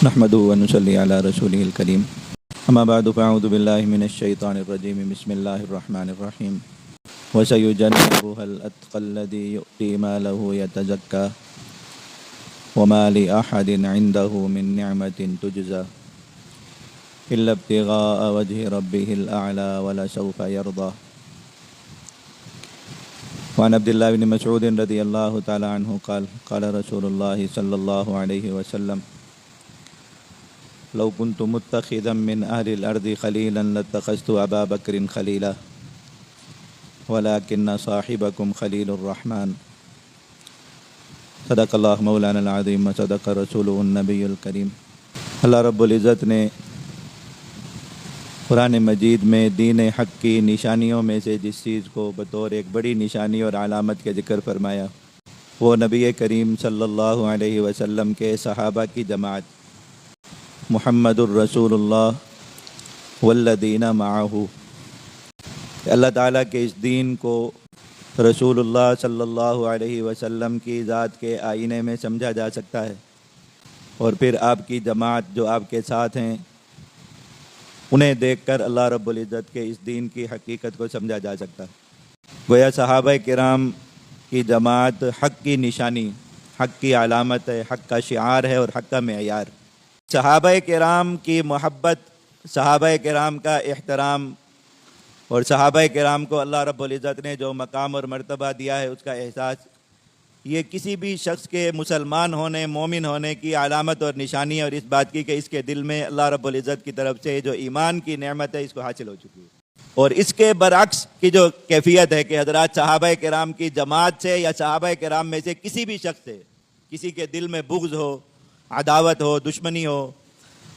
نحمده ونصلي على رسوله الكريم اما بعد فاعوذ بالله من الشيطان الرجيم بسم الله الرحمن الرحيم وسيجنبها الأتقى الذي يؤتي ماله يتزكى وما لأحد عنده من نعمة تجزى إلا ابتغاء وجه ربه الأعلى ولسوف يرضى. وعن عبد الله بن مسعود رضي الله تعالى عنه قال قال رسول الله صلى الله عليه وسلم لو كنت متخذا من أهل الأرض خليلا لاتخذت أبا بكر خليلا ولكن صاحبكم خليل الرحمن. صدق اللہ مولانا العظیم وصدق رسولہ النبی الکریم. اللہ رب العزت نے قرآن مجید میں دین حق کی نشانیوں میں سے جس چیز کو بطور ایک بڑی نشانی اور علامت کے ذکر فرمایا وہ نبی کریم صلی اللہ علیہ وسلم کے صحابہ کی جماعت محمد الرسول اللہ والذین معہ. اللہ تعالیٰ کے اس دین کو رسول اللہ صلی اللہ علیہ وسلم کی ذات کے آئینے میں سمجھا جا سکتا ہے اور پھر آپ کی جماعت جو آپ کے ساتھ ہیں انہیں دیکھ کر اللہ رب العزت کے اس دین کی حقیقت کو سمجھا جا سکتا ہے. گویا صحابہ کرام کی جماعت حق کی نشانی، حق کی علامت ہے، حق کا شعار ہے اور حق کا معیار. صحابہ کرام کی محبت، صحابہ کرام کا احترام اور صحابہ کرام کو اللہ رب العزت نے جو مقام اور مرتبہ دیا ہے اس کا احساس، یہ کسی بھی شخص کے مسلمان ہونے، مومن ہونے کی علامت اور نشانی اور اس بات کی کہ اس کے دل میں اللہ رب العزت کی طرف سے جو ایمان کی نعمت ہے اس کو حاصل ہو چکی ہے. اور اس کے برعکس کی جو کیفیت ہے کہ حضرات صحابہ کرام کی جماعت سے یا صحابہ کرام میں سے کسی بھی شخص سے کسی کے دل میں بغض ہو، عداوت ہو، دشمنی ہو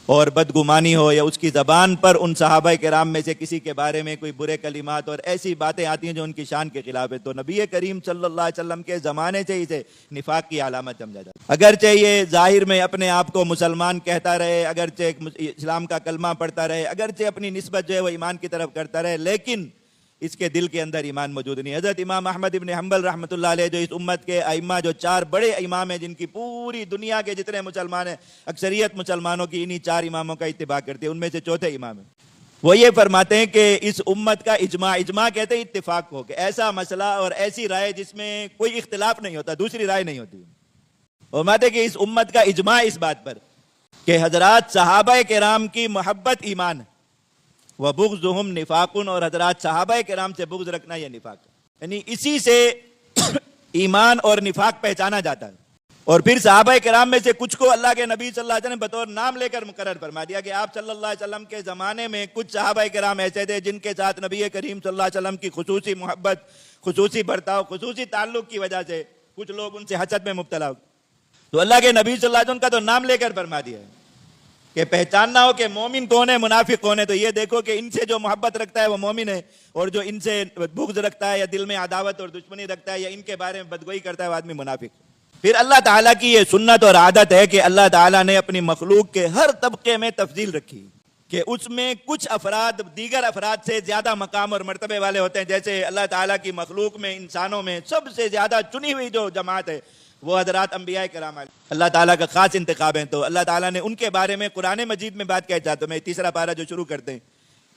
اور بدگمانی ہو، یا اس کی زبان پر ان صحابہ کرام میں سے کسی کے بارے میں کوئی برے کلمات اور ایسی باتیں آتی ہیں جو ان کی شان کے خلاف ہے، تو نبی کریم صلی اللہ علیہ وسلم کے زمانے سے اسے نفاق کی علامت سمجھا جاتا ہے. اگرچہ یہ ظاہر میں اپنے آپ کو مسلمان کہتا رہے، اگرچہ اسلام کا کلمہ پڑھتا رہے، اگرچہ اپنی نسبت جو ہے وہ ایمان کی طرف کرتا رہے، لیکن اس کے دل کے اندر ایمان موجود نہیں. حضرت امام احمد ابن حنبل رحمۃ اللہ علیہ جو اس امت کے ائمہ، جو چار بڑے امام ہیں جن کی پوری دنیا کے جتنے مسلمان ہیں اکثریت مسلمانوں کی انہی چار اماموں کا اتباع کرتے ہیں، ان میں سے چوتھے امام ہیں. وہ یہ فرماتے ہیں کہ اس امت کا اجماع کہتے ہیں اتفاق ہو، کہ ایسا مسئلہ اور ایسی رائے جس میں کوئی اختلاف نہیں ہوتا، دوسری رائے نہیں ہوتی. فرماتے ہیں کہ اس امت کا اجماع اس بات پر کہ حضرات صحابہ کرام کی محبت ایمان ہے، وَبُغْضُهُمْ نِفَاقٌ، اور حضرات صحابہ کرام سے بغض رکھنا یہ نفاق ہے. یعنی اسی سے ایمان اور نفاق پہچانا جاتا ہے. اور پھر صحابہ کرام میں سے کچھ کو اللہ کے نبی صلی اللہ علیہ وسلم نے بطور نام لے کر مقرر فرما دیا کہ آپ صلی اللہ علیہ وسلم کے زمانے میں کچھ صحابہ کرام ایسے تھے جن کے ساتھ نبی کریم صلی اللہ علیہ وسلم کی خصوصی محبت، خصوصی برتاؤ، خصوصی تعلق کی وجہ سے کچھ لوگ ان سے حسد میں مبتلا ہو. تو اللہ کے نبی صلی اللہ علیہ وسلم کا تو نام لے کر فرما دیا ہے کہ پہچاننا ہو کہ مومن کون ہے، منافق کون ہے، تو یہ دیکھو کہ ان سے جو محبت رکھتا ہے وہ مومن ہے، اور جو ان سے بغض رکھتا ہے یا دل میں عداوت اور دشمنی رکھتا ہے یا ان کے بارے میں بدگوئی کرتا ہے وہ آدمی منافق. پھر اللہ تعالیٰ کی یہ سنت اور عادت ہے کہ اللہ تعالیٰ نے اپنی مخلوق کے ہر طبقے میں تفضیل رکھی کہ اس میں کچھ افراد دیگر افراد سے زیادہ مقام اور مرتبے والے ہوتے ہیں. جیسے اللہ تعالیٰ کی مخلوق میں، انسانوں میں سب سے زیادہ چنی ہوئی جو جماعت ہے وہ حضرات انبیاء کرام اللہ تعالیٰ کا خاص انتخاب ہیں. تو اللہ تعالیٰ نے ان کے بارے میں قرآن مجید میں بات کہہ چاہتا ہوں. میں تیسرا پارہ جو شروع کرتے ہیں،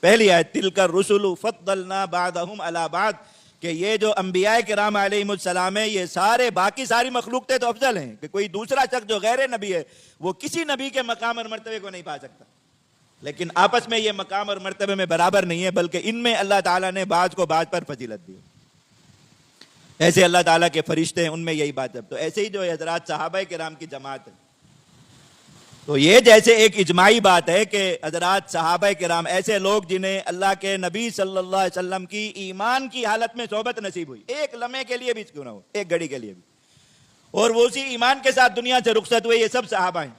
پہلی آیت تِلْكَ الرُّسُلُ فَضَّلْنَا بَعْضَهُمْ عَلَى بَعْضٍ، کہ یہ جو انبیاء کرام علیہم السلام ہیں یہ سارے باقی ساری مخلوق تھے تو افضل ہیں، کہ کوئی دوسرا شخص جو غیر نبی ہے وہ کسی نبی کے مقام اور مرتبے کو نہیں پا سکتا. لیکن آپس میں یہ مقام اور مرتبے میں برابر نہیں ہے، بلکہ ان میں اللہ تعالیٰ نے بعض کو بعض پر فضیلت دی. ایسے اللہ تعالیٰ کے فرشتے ہیں، ان میں یہی بات ہے. تو ایسے ہی جو حضرات صحابہ کرام کی جماعت ہے، تو یہ جیسے ایک اجماعی بات ہے کہ حضرات صحابہ کرام ایسے لوگ جنہیں اللہ کے نبی صلی اللہ علیہ وسلم کی ایمان کی حالت میں صحبت نصیب ہوئی، ایک لمحے کے لیے بھی کیوں نہ ہو، ایک گھڑی کے لیے بھی، اور وہ اسی ایمان کے ساتھ دنیا سے رخصت ہوئے، یہ سب صحابہ ہیں.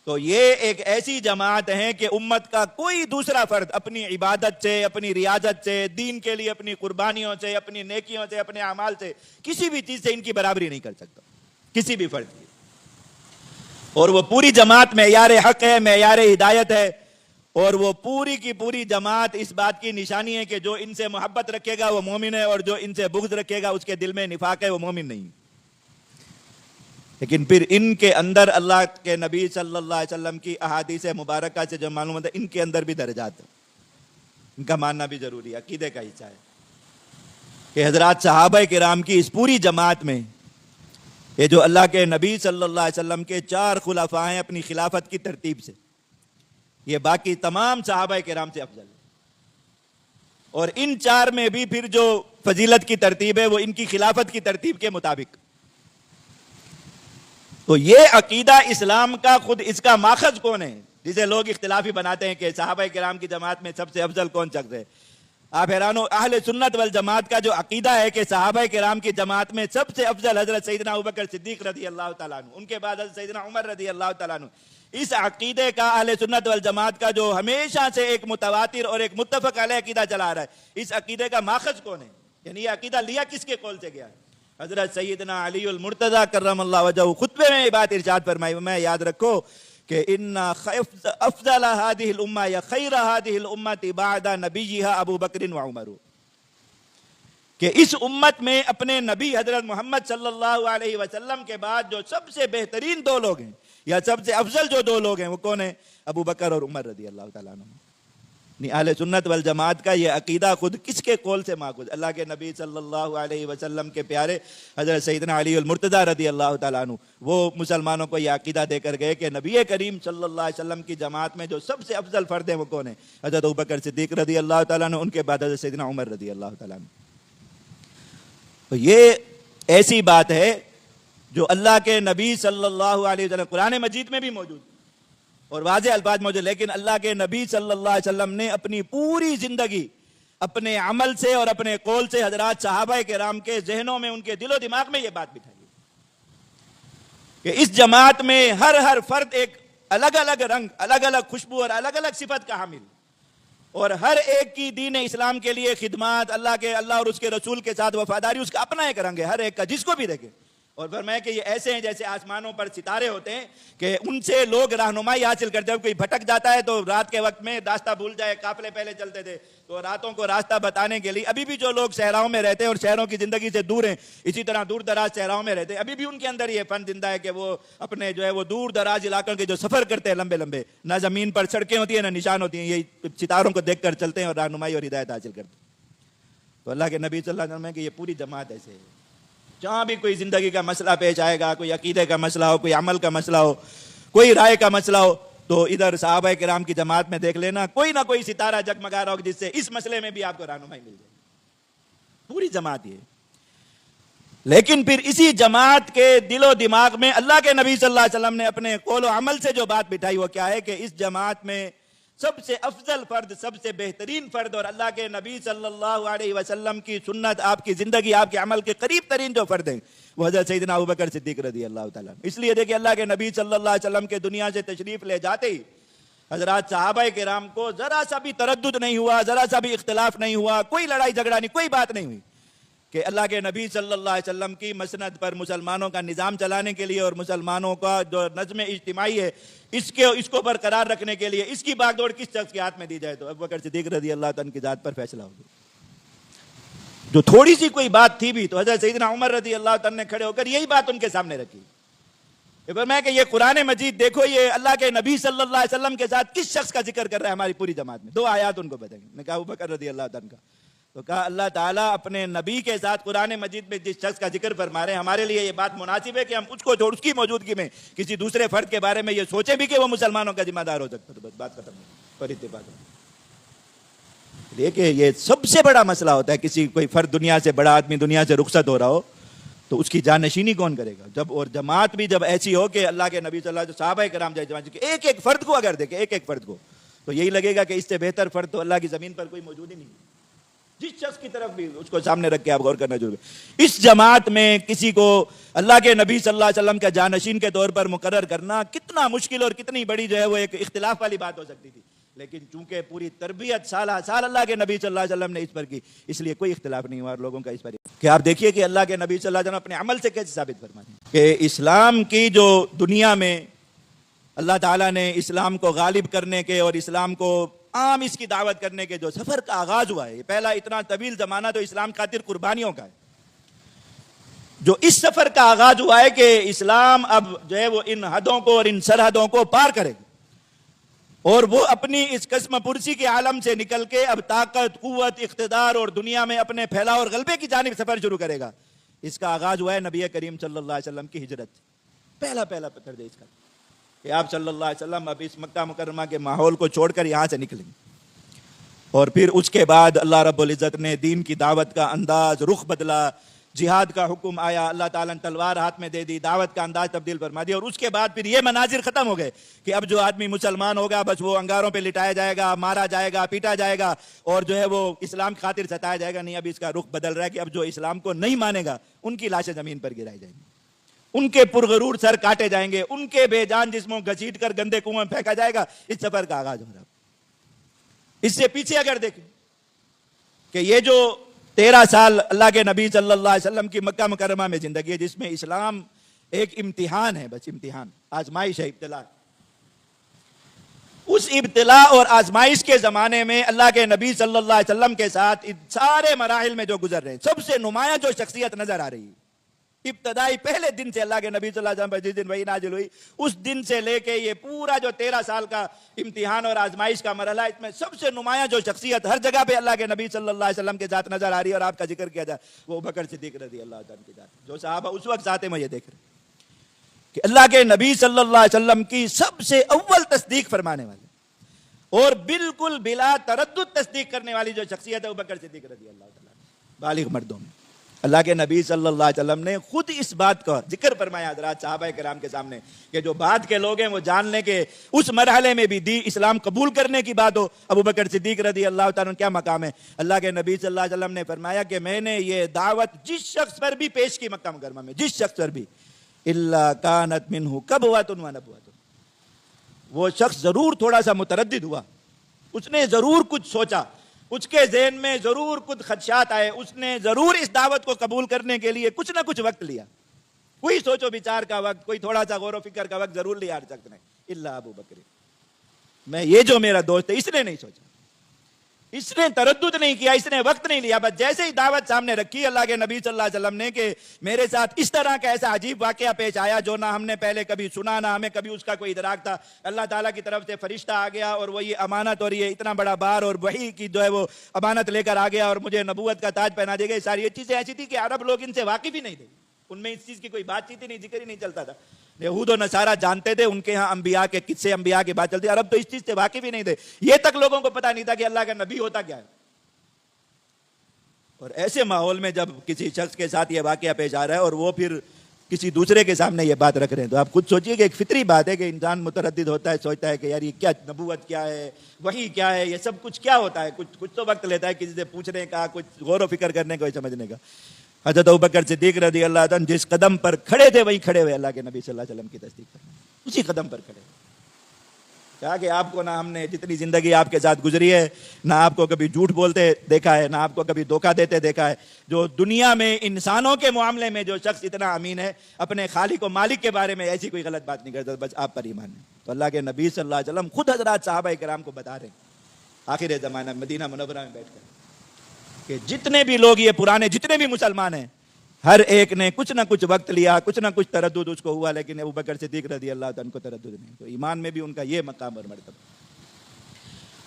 تو یہ ایک ایسی جماعت ہے کہ امت کا کوئی دوسرا فرد اپنی عبادت سے، اپنی ریاضت سے، دین کے لیے اپنی قربانیوں سے، اپنی نیکیوں سے، اپنے اعمال سے، کسی بھی چیز سے ان کی برابری نہیں کر سکتا، کسی بھی فرد کی. اور وہ پوری جماعت معیار حق ہے، معیار ہدایت ہے، اور وہ پوری کی پوری جماعت اس بات کی نشانی ہے کہ جو ان سے محبت رکھے گا وہ مومن ہے، اور جو ان سے بغض رکھے گا اس کے دل میں نفاق ہے، وہ مومن نہیں. لیکن پھر ان کے اندر اللہ کے نبی صلی اللہ علیہ وسلم کی احادیث مبارکہ سے جو معلوم ہوتا ہے ان کے اندر بھی درجات ہیں، ان کا ماننا بھی ضروری ہے، عقیدے کا حصہ ہے کہ حضرات صحابہ کرام کی اس پوری جماعت میں یہ جو اللہ کے نبی صلی اللہ علیہ وسلم کے 4 خلفاء ہیں اپنی خلافت کی ترتیب سے، یہ باقی تمام صحابہ کرام سے افضل ہے، اور ان 4 میں بھی پھر جو فضیلت کی ترتیب ہے وہ ان کی خلافت کی ترتیب کے مطابق۔ تو یہ عقیدہ اسلام کا خود اس کا ماخذ کون ہے جسے لوگ اختلافی بناتے ہیں کہ صحابہ کرام کی جماعت میں سب سے افضل کون شخص ہے؟ آپ حیران ہو، اہل سنت والجماعت کا جو عقیدہ ہے کہ صحابہ کرام کی جماعت میں سب سے افضل حضرت سیدنا ابوبکر صدیق رضی اللہ تعالیٰ عنہ، ان کے بعد حضرت سیدنا عمر رضی اللہ تعالیٰ عنہ، اس عقیدے کا اہل سنت والجماعت کا جو ہمیشہ سے ایک متواتر اور ایک متفق علیہ عقیدہ چلا رہا ہے، اس عقیدے کا ماخذ کون ہے؟ یعنی یہ عقیدہ لیا کس کے قول سے گیا ہے؟ حضرت سیدنا علی المرتضی کرم اللہ وجہہ خطبے میں یہ بات ارشاد فرمائی، میں یاد رکھو کہ ان افضل هذه الامه یا خیر هذه الامه بعد نبیها ابو بکر و عمر، کہ اس امت میں اپنے نبی حضرت محمد صلی اللہ علیہ وسلم کے بعد جو سب سے بہترین 2 لوگ ہیں یا سب سے افضل جو 2 لوگ ہیں وہ کون ہیں؟ ابو بکر اور عمر رضی اللہ تعالیٰ عنہ۔ اہل سنت والجماعت کا یہ عقیدہ خود کس کے قول سے ماخوذ؟ اللہ کے نبی صلی اللہ علیہ وسلم کے پیارے حضرت سیدنا علی المرتضی رضی اللہ تعالیٰ عنہ، وہ مسلمانوں کو یہ عقیدہ دے کر گئے کہ نبی کریم صلی اللہ علیہ وسلم کی جماعت میں جو سب سے افضل فرد ہیں وہ کون ہیں؟ حضرت ابوبکر صدیق رضی اللہ تعالیٰ عنہ، ان کے بعد حضرت سیدنا عمر رضی اللہ تعالیٰ عنہ۔ تو یہ ایسی بات ہے جو اللہ کے نبی صلی اللہ علیہ وسلم قرآن مجید میں بھی موجود اور واضح الفاظ موجود، لیکن اللہ کے نبی صلی اللہ علیہ وسلم نے اپنی پوری زندگی اپنے عمل سے اور اپنے قول سے حضرات صحابہ کرام کے ذہنوں میں، ان کے دل و دماغ میں یہ بات بٹھائی کہ اس جماعت میں ہر فرد ایک الگ الگ رنگ، الگ الگ خوشبو اور الگ الگ صفت کا حامل، اور ہر ایک کی دین اسلام کے لیے خدمات، اللہ اور اس کے رسول کے ساتھ وفاداری، اس کا اپنا ایک رنگ ہے ہر ایک کا، جس کو بھی دیکھے۔ اور فرمایا کہ یہ ایسے ہیں جیسے آسمانوں پر ستارے ہوتے ہیں کہ ان سے لوگ رہنمائی حاصل کرتے ہیں۔ کوئی بھٹک جاتا ہے تو رات کے وقت میں راستہ بھول جائے، قافلے پہلے چلتے تھے تو راتوں کو راستہ بتانے کے لیے، ابھی بھی جو لوگ صحراؤں میں رہتے ہیں اور شہروں کی زندگی سے دور ہیں، اسی طرح دور دراز صحراؤں میں رہتے ہیں، ابھی بھی ان کے اندر یہ فن زندہ ہے کہ وہ اپنے جو ہے وہ دور دراز علاقوں کے جو سفر کرتے ہیں لمبے لمبے، نہ زمین پر سڑکیں ہوتی ہیں نہ نشان ہوتی ہیں، یہ ستاروں کو دیکھ کر چلتے ہیں اور رہنمائی اور ہدایت حاصل کرتے ہیں۔ تو اللہ کے نبی صلی اللہ علیہ وسلم ہے کہ یہ پوری جماعت ایسے ہے، جہاں بھی کوئی زندگی کا مسئلہ پیش آئے گا، کوئی عقیدے کا مسئلہ ہو، کوئی عمل کا مسئلہ ہو، کوئی رائے کا مسئلہ ہو، تو ادھر صحابہ کرام کی جماعت میں دیکھ لینا کوئی نہ کوئی ستارہ جگمگا رہا ہو جس سے اس مسئلے میں بھی آپ کو رہنمائی مل جائے۔ پوری جماعت یہ، لیکن پھر اسی جماعت کے دل و دماغ میں اللہ کے نبی صلی اللہ علیہ وسلم نے اپنے قول و عمل سے جو بات بٹھائی وہ کیا ہے کہ اس جماعت میں سب سے افضل فرد، سب سے بہترین فرد اور اللہ کے نبی صلی اللہ علیہ وسلم کی سنت، آپ کی زندگی، آپ کے عمل کے قریب ترین جو فرد ہیں وہ حضرت سیدنا ابوبکر صدیق رضی اللہ تعالیٰ۔ اس لیے دیکھیں اللہ کے نبی صلی اللہ علیہ وسلم کے دنیا سے تشریف لے جاتے ہی حضرات صحابہ کرام کو ذرا سا بھی تردد نہیں ہوا، ذرا سا بھی اختلاف نہیں ہوا، کوئی لڑائی جھگڑا نہیں، کوئی بات نہیں ہوئی کہ اللہ کے نبی صلی اللہ علیہ وسلم کی مسند پر مسلمانوں کا نظام چلانے کے لیے اور مسلمانوں کا جو نظم اجتماعی ہے اس کو برقرار رکھنے کے لیے اس کی باغ دوڑ کس شخص کے ہاتھ میں دی جائے تو ابوبکر صدیق رضی اللہ تعالیٰ کی ذات پر فیصلہ ہو گیا۔ جو تھوڑی سی کوئی بات تھی بھی تو حضرت سیدنا عمر رضی اللہ تعالیٰ نے کھڑے ہو کر یہی بات ان کے سامنے رکھی۔ میں کہ یہ قرآن مجید دیکھو، یہ اللہ کے نبی صلی اللہ علیہ وسلم کے ساتھ کس شخص کا ذکر کر رہا ہے ہماری پوری جماعت میں؟ 2 آیات ان کو بتائیں۔ میں کہا ابوبکر رضی اللہ تعالیٰ کا، تو کہا اللہ تعالیٰ اپنے نبی کے ساتھ قرآن مجید میں جس شخص کا ذکر فرما رہے ہیں، ہمارے لیے یہ بات مناسب ہے کہ ہم اس کو چھوڑ اس کی موجودگی میں کسی دوسرے فرد کے بارے میں یہ سوچیں بھی کہ وہ مسلمانوں کا ذمہ دار ہو سکتا ہے؟ تو بس بات ختم ہو اور اتفاق۔ دیکھیں یہ سب سے بڑا مسئلہ ہوتا ہے، کسی کوئی فرد دنیا سے، بڑا آدمی دنیا سے رخصت ہو رہا ہو تو اس کی جانشینی کون کرے گا؟ جب اور جماعت بھی جب ایسی ہو کہ اللہ کے نبی صلی اللہ علیہ وسلم صحابہ کرام جماعت کے ایک ایک فرد کو اگر دیکھیں، ایک ایک فرد کو، تو یہی لگے گا کہ اس سے بہتر فرد تو اللہ کی زمین پر کوئی موجود ہی نہیں ہے۔ جس شخص کی طرف بھی اس کو سامنے رکھ کے آپ غور کرنا ضروری ہے۔ اس جماعت میں کسی کو اللہ کے نبی صلی اللہ علیہ وسلم کا جانشین کے طور پر مقرر کرنا کتنا مشکل اور کتنی بڑی جو ہے وہ ایک اختلاف والی بات ہو سکتی تھی، لیکن چونکہ پوری تربیت سالہ سال اللہ کے نبی صلی اللہ علیہ وسلم نے اس پر کی، اس لیے کوئی اختلاف نہیں ہوا اور لوگوں کا اس پر کہ آپ دیکھیے کہ اللہ کے نبی صلی اللہ علیہ وسلم اپنے عمل سے کیسے ثابت فرماتے ہیں کہ اسلام کی جو دنیا میں اللہ تعالیٰ نے اسلام کو غالب کرنے کے اور اسلام کو عام اس کی دعوت کرنے کے جو سفر کا آغاز ہوا ہے، یہ پہلا اتنا طویل زمانہ تو اسلام خاطر قربانیوں کا ہے۔ جو اس سفر کا آغاز ہوا ہے کہ اسلام اب جو ہے وہ ان حدوں کو اور ان سرحدوں کو پار کرے گا، اور وہ اپنی اس قسم پرسی کے عالم سے نکل کے اب طاقت، قوت، اقتدار اور دنیا میں اپنے پھیلاؤ اور غلبے کی جانب سفر شروع کرے گا۔ اس کا آغاز ہوا ہے نبی کریم صلی اللہ علیہ وسلم کی ہجرت سے۔ پہلا پتھر دے اس کا کہ آپ صلی اللہ علیہ وسلم اب اس مکہ مکرمہ کے ماحول کو چھوڑ کر یہاں سے نکلیں گے، اور پھر اس کے بعد اللہ رب العزت نے دین کی دعوت کا انداز، رخ بدلا، جہاد کا حکم آیا، اللہ تعالیٰ نے تلوار ہاتھ میں دے دی، دعوت کا انداز تبدیل فرما دیا، اور اس کے بعد پھر یہ مناظر ختم ہو گئے کہ اب جو آدمی مسلمان ہوگا بس وہ انگاروں پہ لٹایا جائے گا، مارا جائے گا، پیٹا جائے گا، اور جو ہے وہ اسلام کی خاطر ستایا جائے گا۔ نہیں، اب اس کا رخ بدل رہا ہے کہ اب جو اسلام کو نہیں مانے گا ان کی لاشیں زمین پر گرائی جائیں گی، ان کے پرغرور سر کاٹے جائیں گے، ان کے بے جان جسموں گھسیٹ کر گندے کنویں میں پھینکا جائے گا۔ اس سفر کا آغاز ہو رہا ہے۔ اس سے پیچھے اگر دیکھیں کہ یہ جو 13 سال اللہ کے نبی صلی اللہ علیہ وسلم کی مکہ مکرمہ میں زندگی ہے، جس میں اسلام ایک امتحان ہے، بس امتحان، آزمائش ہے، ابتلا۔ اس ابتلا اور آزمائش کے زمانے میں اللہ کے نبی صلی اللہ علیہ وسلم کے ساتھ ان سارے مراحل میں جو گزر رہے ہیں، سب سے نمایاں جو شخصیت نظر آ رہی ہے ابتدائی پہلے دن سے، اللہ کے نبی صلی اللہ علیہ وسلم پر جس دن وحی نازل ہوئی اس دن سے لے کے یہ پورا جو 13 سال کا امتحان اور آزمائش کا مرحلہ، اس میں سب سے نمایاں جو شخصیت ہر جگہ پہ اللہ کے نبی صلی اللہ علیہ وسلم کے ساتھ نظر آ رہی ہے اور آپ کا ذکر کیا جائے وہ ابوبکر صدیق رضی اللہ عنہ کی ذات، جو صحابہ اس وقت ساتھ میں یہ دیکھ رہے کہ اللہ کے نبی صلی اللہ علیہ وسلم کی سب سے اول تصدیق فرمانے والے اور بالکل بلا تردد تصدیق کرنے والی جو شخصیت ہے ابوبکر صدیق رضی اللہ تعالیٰ عنہ، بالغ مردوں میں۔ اللہ کے نبی صلی اللہ علیہ وسلم نے خود اس بات کا ذکر فرمایا حضرات صحابہ کرام کے سامنے کہ جو بعد کے لوگ ہیں وہ جان لیں کہ اس مرحلے میں بھی اسلام قبول کرنے کی بات ہو، ابوبکر صدیق رضی اللہ تعالیٰ عنہ کیا مقام ہے۔ اللہ کے نبی صلی اللہ علیہ وسلم نے فرمایا کہ میں نے یہ دعوت جس شخص پر بھی پیش کی مکہ مکرمہ میں، جس شخص پر بھی، الا کانت منہ کبوۃ و نبوۃ، وہ شخص ضرور تھوڑا سا متردد ہوا، اس نے ضرور کچھ سوچا، اس کے ذہن میں ضرور کچھ خدشات آئے، اس نے ضرور اس دعوت کو قبول کرنے کے لیے کچھ نہ کچھ وقت لیا، کوئی سوچ و بچار کا وقت، کوئی تھوڑا سا غور و فکر کا وقت ضرور لیا ہر شخص نے، الا ابو بکر، میں یہ جو میرا دوست ہے اس نے نہیں سوچا، اس نے تردد نہیں کیا، اس نے وقت نہیں لیا، بس جیسے ہی دعوت سامنے رکھی اللہ کے نبی صلی اللہ علیہ وسلم نے کہ میرے ساتھ اس طرح کا ایسا عجیب واقعہ پیش آیا جو نہ ہم نے پہلے کبھی سنا، نہ ہمیں کبھی اس کا کوئی ادراک تھا، اللہ تعالیٰ کی طرف سے فرشتہ آ گیا اور وہ یہ امانت اور یہ اتنا بڑا بار اور وحی کی جو ہے وہ امانت لے کر آ گیا اور مجھے نبوت کا تاج پہنا دیا گیا۔ ساری یہ چیزیں ایسی تھی کہ عرب لوگ ان سے واقف ہی نہیں تھے، ان میں اس چیز کی کوئی بات چیت ہی نہیں، ذکر ہی نہیں چلتا تھا۔ یہود و نصارہ جانتے تھے، ان کے ہاں انبیاء کے قصے، انبیاء کی بات چلتی، عرب تو اس چیز سے واقف ہی نہیں تھے، یہ تک لوگوں کو پتہ نہیں تھا کہ اللہ کا نبی ہوتا کیا ہے۔ اور ایسے ماحول میں جب کسی شخص کے ساتھ یہ واقعہ پیش آ رہا ہے اور وہ پھر کسی دوسرے کے سامنے یہ بات رکھ رہے ہیں تو آپ خود سوچئے کہ ایک فطری بات ہے کہ انسان متردد ہوتا ہے، سوچتا ہے کہ یار یہ کیا نبوت کیا ہے، وحی کیا ہے، یہ سب کچھ کیا ہوتا ہے، کچھ تو وقت لیتا ہے کسی سے پوچھنے کا، کچھ غور و فکر کرنے کا، سمجھنے کا۔ حضرت ابوبکر صدیق رضی اللہ عنہ جس قدم پر کھڑے تھے وہیں کھڑے ہوئے اللہ کے نبی صلی اللہ علیہ وسلم کی تصدیق کرنے، اسی قدم پر کھڑے ہوئے۔ کہا کہ آپ کو نہ ہم نے جتنی زندگی آپ کے ساتھ گزری ہے نہ آپ کو کبھی جھوٹ بولتے دیکھا ہے، نہ آپ کو کبھی دھوکہ دیتے دیکھا ہے۔ جو دنیا میں انسانوں کے معاملے میں جو شخص اتنا امین ہے، اپنے خالق و مالک کے بارے میں ایسی کوئی غلط بات نہیں کرتا، بس آپ پر ایمان ہے۔ تو اللہ کے نبی صلی اللہ علیہ وسلم خود حضرات صحابہ کرام کو بتا رہے ہیں آخر زمانہ مدینہ منورہ میں بیٹھ کر کہ جتنے بھی لوگ یہ پرانے جتنے بھی مسلمان ہیں، ہر ایک نے کچھ نہ کچھ وقت لیا، کچھ نہ کچھ تردد اس کو ہوا، لیکن ابوبکر صدیق رضی اللہ عنہ کو تردد نہیں۔ تو ایمان میں بھی ان کا یہ مقام اور مرتبہ۔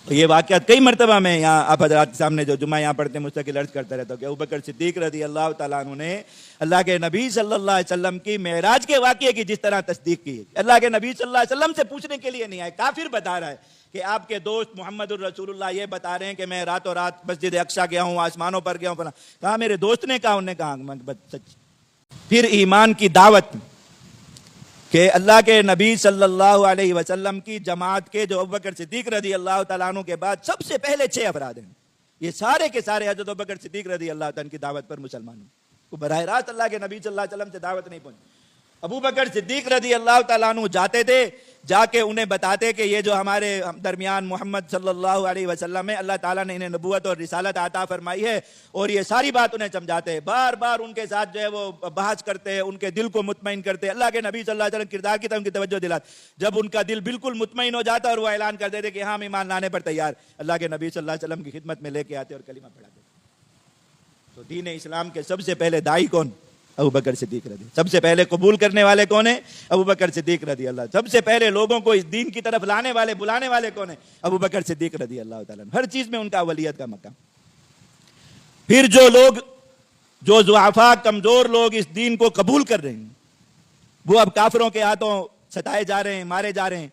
تو یہ واقعات کئی مرتبہ میں یہاں آپ حضرات کے سامنے جو جمعہ یہاں پڑھتے ہیں مستقل عرض کرتا رہتا ہوں کہ ابوبکر صدیق رضی اللہ تعالیٰ عنہ نے اللہ کے نبی صلی اللہ علیہ وسلم کی معراج کے واقعے کی جس طرح تصدیق کی، اللہ کے نبی صلی اللہ علیہ وسلم سے پوچھنے کے لیے نہیں آئے، کافر بتا رہا ہے کہ آپ کے دوست محمد الرسول اللہ یہ بتا رہے ہیں کہ میں راتوں رات مسجد اقصیٰ گیا ہوں، آسمانوں پر گیا ہوں، کہا میرے دوست نے کہا، انہوں نے کہا سچ۔ پھر ایمان کی دعوت کہ اللہ کے نبی صلی اللہ علیہ وسلم کی جماعت کے جو ابوبکر صدیق رضی اللہ تعالیٰ عنہ کے بعد سب سے پہلے 6 افراد ہیں، یہ سارے کے سارے حضرت ابوبکر صدیق رضی اللہ تعالیٰ عنہ کی دعوت پر مسلمان ہیں، وہ براہ راست اللہ کے نبی صلی اللہ علیہ وسلم سے دعوت نہیں پہنچی۔ ابوبکر صدیق رضی اللہ تعالیٰ عنہ جاتے تھے، جا کے انہیں بتاتے کہ یہ جو ہمارے درمیان محمد صلی اللہ علیہ وسلم ہے، اللہ تعالیٰ نے انہیں نبوت اور رسالت عطا فرمائی ہے، اور یہ ساری بات انہیں سمجھاتے، بار بار ان کے ساتھ جو ہے وہ بحث کرتے، ان کے دل کو مطمئن کرتے، اللہ کے نبی صلی اللہ علیہ وسلم کردار کی طرف ان کی توجہ دلاتے۔ جب ان کا دل بالکل مطمئن ہو جاتا اور وہ اعلان کر دیتے کہ ہاں ہم ایمان لانے پر تیار، اللہ کے نبی صلی اللہ علیہ وسلم کی خدمت میں لے کے آتے اور کلمہ پڑھاتے۔ تو دین اسلام کے سب سے پہلے داعی کون؟ ابو بکر صدیق رضی اللہ۔ سب سے پہلے قبول کرنے والے کون ہیں؟ ابو بکر صدیق رضی اللہ۔ سب سے پہلے لوگوں کو اس دین کی طرف لانے والے بلانے والے کون ہیں؟ ابو بکر صدیق رضی اللہ تعالیٰ۔ ہر چیز میں ان کا اولیت کا مقام۔ پھر جو ضعفاء کمزور لوگ اس دین کو قبول کر رہے ہیں، وہ اب کافروں کے ہاتھوں ستائے جا رہے ہیں، مارے جا رہے ہیں،